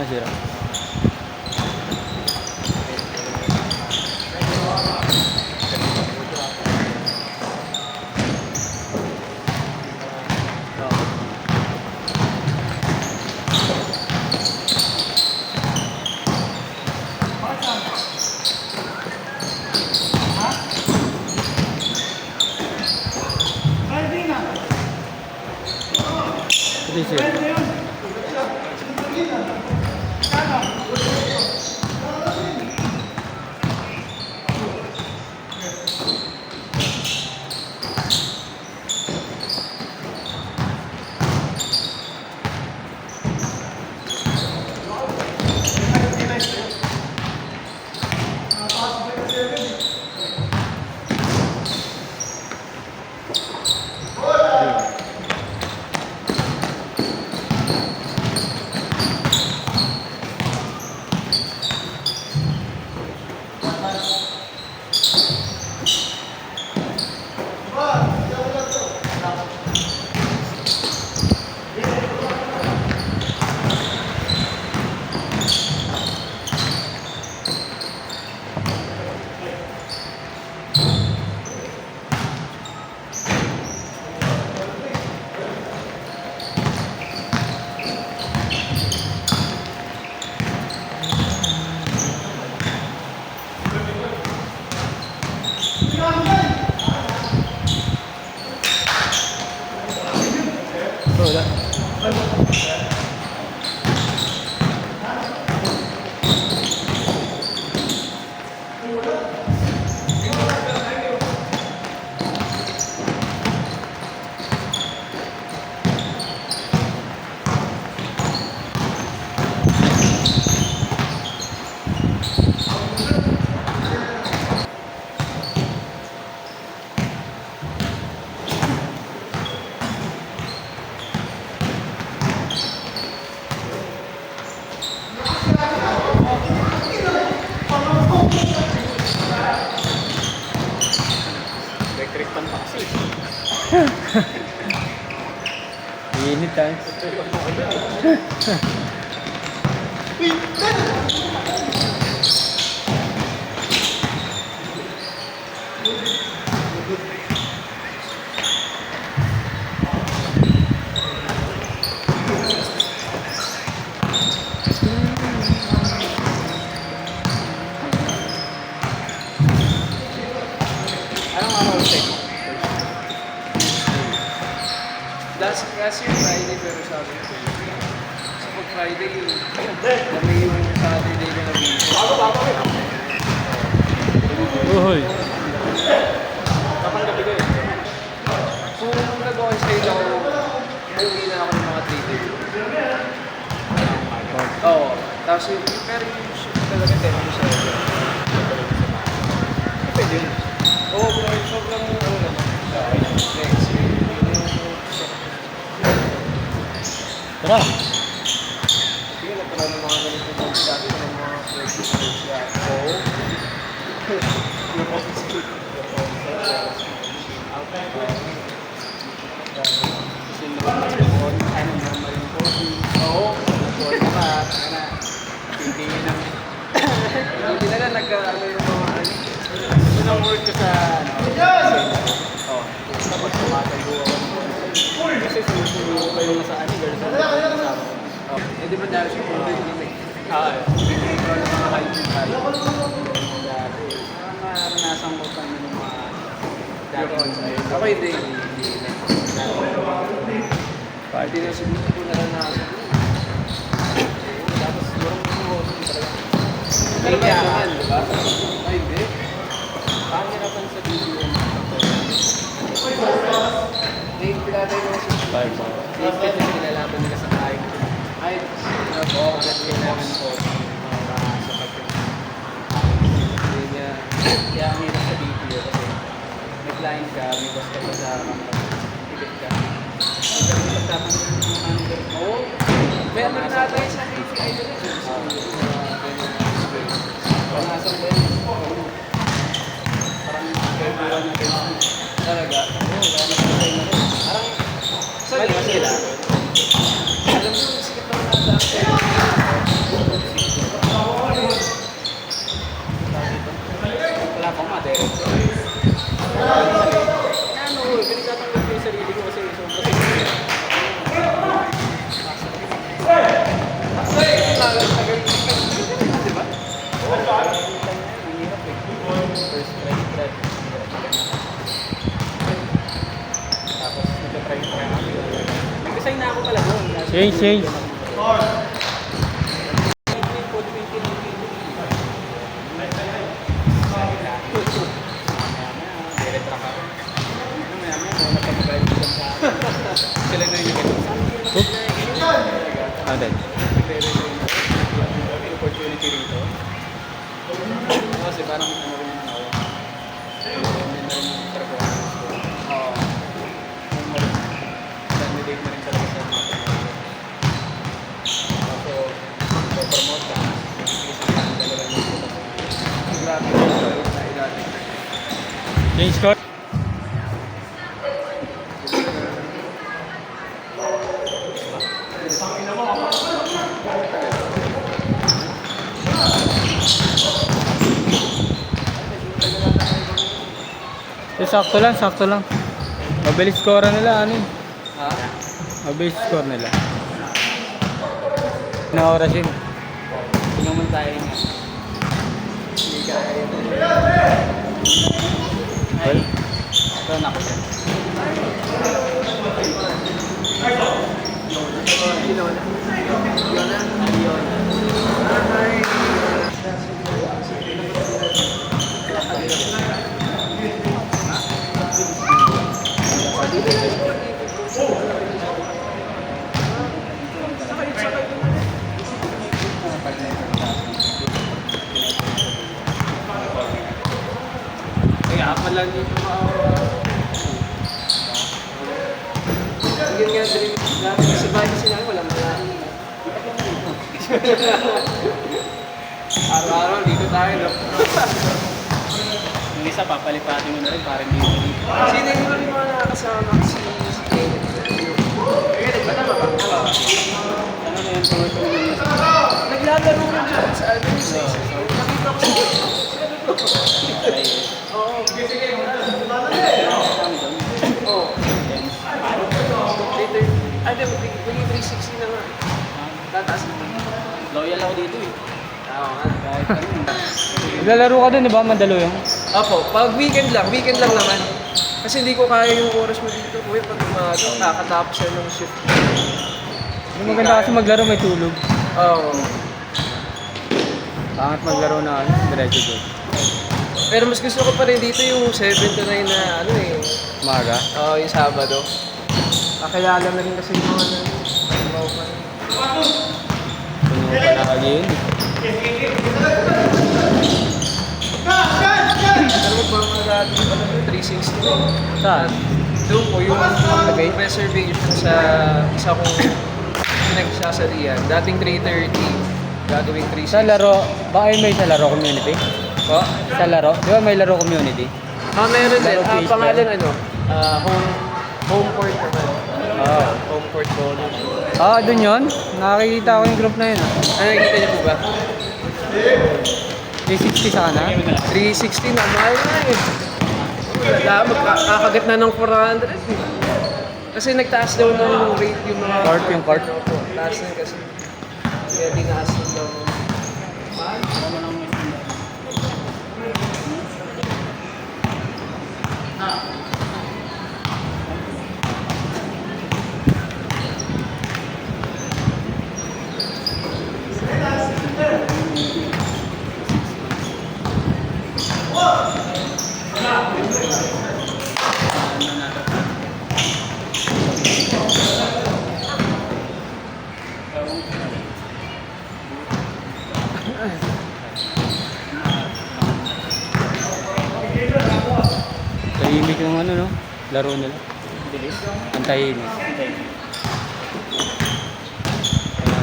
Sira. Electric pan pa kasi. Init tayo. Last year Friday pero sabi ko. So pag Friday, kami yung Saturday na nag-iisip. Uy. Kapag gabi ko eh. Kung nag-on sale ako, uuwi na ako ng mga 3 days. Oo. Tapos yung, pero yung shift talaga 10 to 7. Pwede yun. Oo, pero yung sobrang ano naman. Next year. Tara. Sige, nagkaroon ng mga ganito ng dati ng mga service siya. So, yung office kit. Kasi naman ano naman yung coffee. Oo, nagkaroon ka. Tingin namin. Hindi na lang nagkaroon yung mga ano. Work ka sa ano. Tapos tumatago ako. Kasi susunod ko yung sa girls sa eh di ba dahil sa mga hindi hindi ko ng mga hygiene tayo. Dati, naranasan ko pa ng mga dati ako hindi party na siguro ko naranasan. Tapos siguro ko talaga. Hindi naman, di ba? Ay, hindi. Pangirapan sa video. May pinatay ko sa Bye. Dapat na kinalaban nila sa kahit kahit po at kailangan po sa pagkakas. Kaya ang hirap sa video kasi may client ka, may basta ka sa ticket ka. Hindi pagtatanong ng mga handler. Oo. Meron natin sa KPI doon. Parang nasa parang kailangan ng Facebook. Talaga? Oo, kaya nasa Change. Sila na yung Ano din? opportunity rito. Kasi parang ano rin yung ako. Hindi na rin yung performance ko. Oo. Candidate na rin talaga sa mga pagkakas. So, promote ka. Isang talaga yung ito. Grabe yung stories na ilalim. Change score. Sakto lang. Mabilis score nila, ano eh. Ha? Mabilis score nila. Na oras yun. Tingnan mo tayo nga. Hindi kaya ito. Ay. Ito na ako dyan. Kaya pala dito yun nga dream natin sa bahay kasi namin walang malaki. Araw-araw dito tayo, no? Yung isa papalipatin mo na rin para hindi dito. Sino yung mga nakakasama si David? Kaya ba naman ba? Ano na yung tuwag ko yung naglalaro na dyan sa ano yung sa nakita ko oo. Oo. Later, ano, bigay 360 na nga. Tataas mo. Loyal ako dito eh. Oo nga, kahit ano. Naglalaro ka dun, di ba? Mandaluyong? Opo, pag weekend lang naman. Kasi hindi ko kaya yung oras mo dito. Kuya, pag umaga, kakatapos na ng shift. Yung maganda kasi maglaro may tulog. Oo. Pangat maglaro na ano, diretso doon. Pero mas gusto ko pa rin dito yung 7 to 9 na ano eh. Umaga. Oo, yung Sabado. Kakilala na rin kasi yung mga Puno pa na kagi yun. Pero magpapagod yung 360 na eh. Saan? Doon po yung reservation sa isa kong pinagsasalihan. Dating 330, gagawing 360. Sa laro, baka yun may sa laro community? Po? Sa laro? Di ba may laro community? Meron din. Laro face Pangalan ano? Home court naman. Oo. Home court bonus. Dun yun? Nakikita ko yung group na yun. Ano nakikita niyo po ba? 360 sa kana? 360 na, mahal na eh. Magkakagat na ng 400 eh. Kasi nagtaas daw ng rate yung mga... Yung court? Opo, taas na kasi. Kaya dinaas na daw. Mahal? Tahimik yung ano, no? Laro nila. Bilis. Ang tahimik.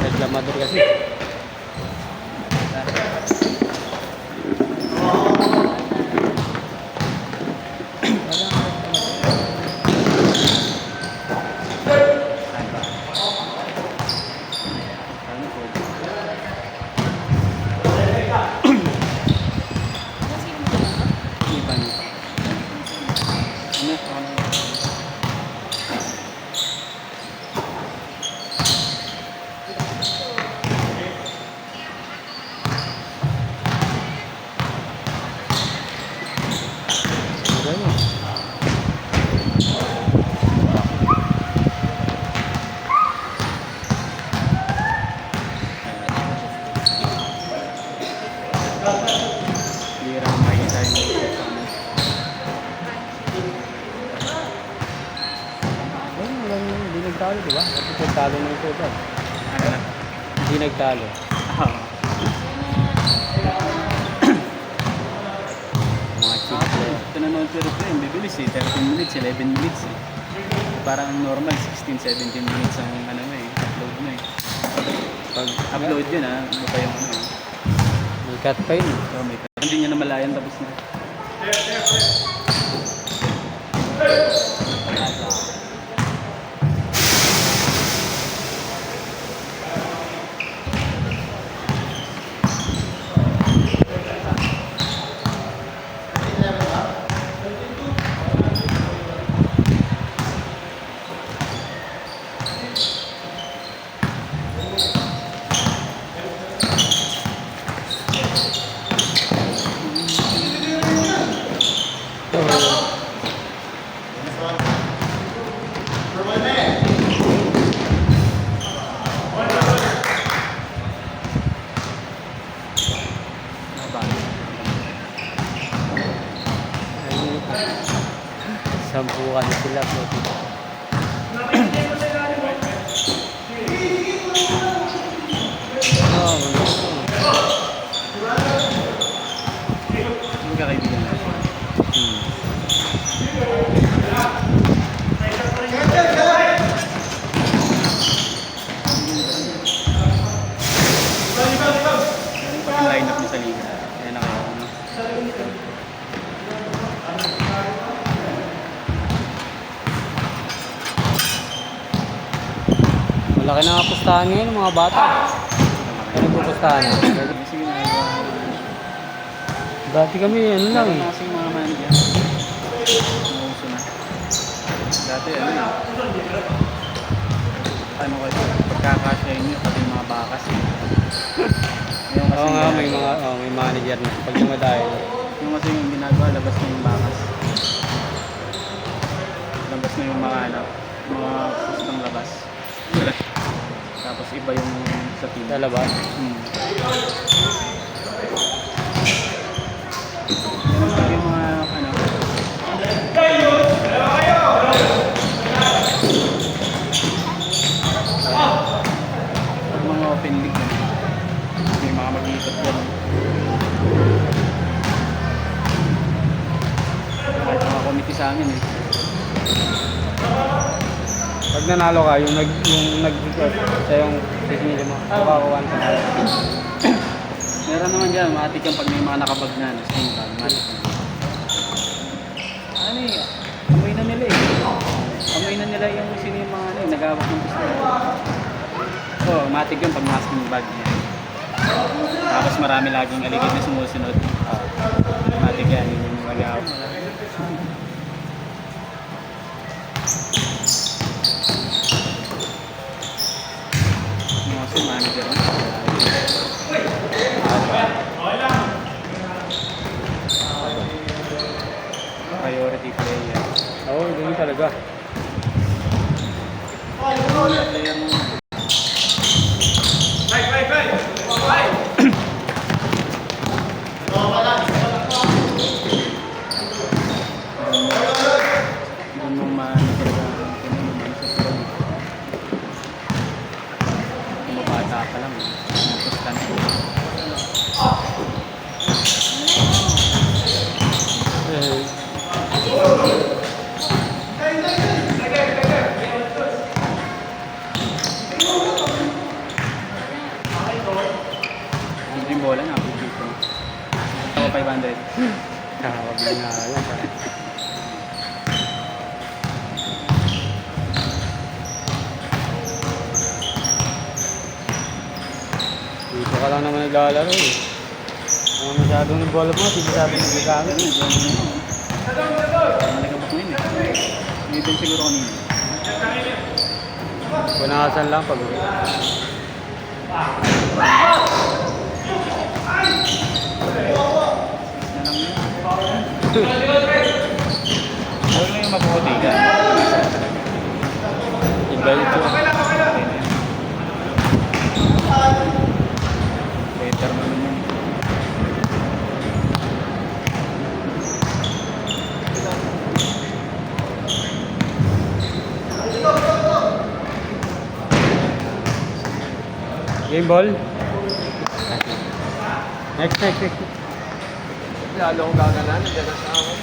Reklamador kasi. nagtalo, di ba? Dapat nagtalo ng total. Ano na? Hindi nagtalo. Oo. Mga cheap player. Ito na noon pero yun, bibilis eh. 13 minutes, 11 minutes eh. Parang normal, 16, 17 minutes ang ano mo eh. Upload mo eh. Pag Upload yun ah. Ano pa yung ano eh. may cut pa yun. So may hindi nyo na malayan tapos na. Sampu kasi sila. Yung kakaibigan natin. Pag line up niya sa liga. Ayan na kayo. Ano? Malaki na nga pustahan ngayon mga bata. Ano po pustahan? Sige na. Dati kami ano lang eh. Kasing mga manager. Umuso na. Dati ano eh. Ano kasi, pagkakasyahin nyo pati yung mga bakas eh. Yung kasi Oo nga, may mga may manager na. Pag dumadayo. yung kasi yung ginagawa, labas na yung bakas. Labas na yung mga ano, mga pustang labas. Tapos iba yung sa team. Sa labas. Yung mga ano, yung mga open league yan. May mga mag-iikot yan. Kahit mga committee sa amin eh. Pag nanalo ka, yung nag-record siya yung sisingili mo. Makakuha ka na. Meron naman dyan, matik yung pag may mga nakabag na, same bag, matik yan. Ano eh, amoy na nila eh. Amoy na nila yung sino yung mga ano eh, nag-awak ng gusto. Oo, matik yun pag nasa yung bag niya. Tapos marami laging aligid na sumusunod. Matik yan, yung nag-awak. Mga si manager na. Priority player. Oo, ganun talaga. Player mo. Doon mo maano talaga ang pinag-iman sa club. Kung mabata pa lang, napusta na. Yung bola na, dito. Ako 500. Wag na nga lang. Dito ka lang naman naglalaro eh. Ano masyadong ng bola mo, hindi masyadong nagagamit. Nagabot mo yun eh. May din siguro kanina. Punasan lang pag uwi. Huwag lang yung mapuputi ka. Iba ito. Better naman yun. Game ball? Next. Lalo akong gaganan, nandiyan na sa ako.